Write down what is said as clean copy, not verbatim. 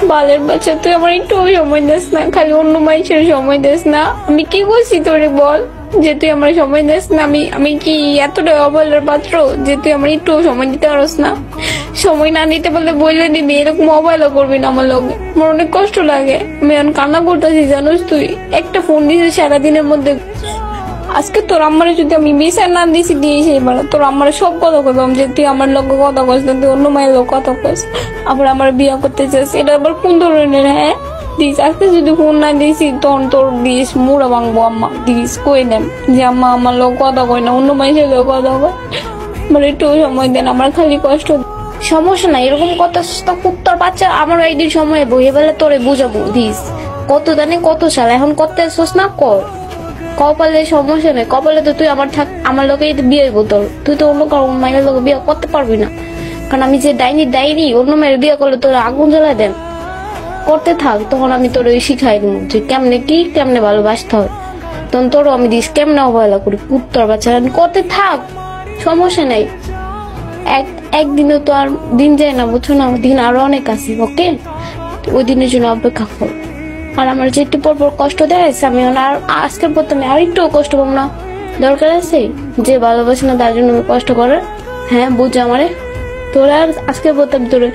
বালের বাচ্চা, তুই আমার একটু সময় দিস না, খালি অন্য মানুষের সময় দিস না। আমি কি করছি তোরে বল, যে তুই আমার সময় দিস না? আমি কি এতটা অবহেলার পাত্র যে তুই আমার একটু সময় দিতে পারস না? সময় না দিতে বললে বললে দিবি, এরকম অবহেলা করবি না আমার লগে। আমার অনেক কষ্ট লাগে, আমি এখন কান্না করতেছি জানোস। তুই একটা ফোন দিছিস সারাদিনের মধ্যে। আজকে তোর আম্মারে যদি আমি বিচার না দিছি দিয়েছি, এবার তোর আম্মারে সব কথা কইবাম যে তুই আমার লগে কথা কস না, তুই অন্য মায়ের লোক কথা কস, আবার আমার বিয়ে করতে চাস। এটা আবার কোন ধরনের? হ্যাঁ দিস, আজকে যদি ফোন না দিয়েছি তখন তোর দিস মুড়া ভাঙবো। আম্মা দিস কই নেম যে আম্মা আমার লোক কথা কয় না, অন্য মাইসের লোক কথা কয়। আমার একটু সময় দেন, আমার খালি কষ্ট। সমস্যা নাই, এরকম কথা তো কুত্তার বাচ্চা। আমার একদিন সময় বইয়ে বেলা তোরে বুঝাবো দিস। কত জানি কত সাল এখন করতে আসছিস না, কর। কপালে সমস্যা নেই, কপালে তো তুই আমার থাক, আমার লোকে বিয়ে হইব তোর। তুই তো অন্য কারো মায়ের লোকে বিয়ে করতে পারবি না, কারণ আমি যে ডাইনি অন্য মেয়ের বিয়ে করলে তোর আগুন জ্বালা দেন। করতে থাক, তখন আমি তোর ওই শিখাই দিব যে কেমনে ভালোবাসতে হয়। তখন তোরও আমি দিস কেমনে অবহেলা করি কুত্তর বাচ্চা। করতে থাক, সমস্যা নেই। একদিনও তো আর দিন যায় না, বুঝছো না? দিন আরো অনেক আছে, ওকে? ওই দিনের জন্য অপেক্ষা কর। আর আমার যে একটু পর কষ্ট দেয় আমি আর আজকের পর আমি আর একটু কষ্ট পাবো না। দরকার আছে যে ভালোবাসে না তার জন্য কষ্ট করে? হ্যাঁ বুঝ আমারে। তোরা আর আজকের পর তোরে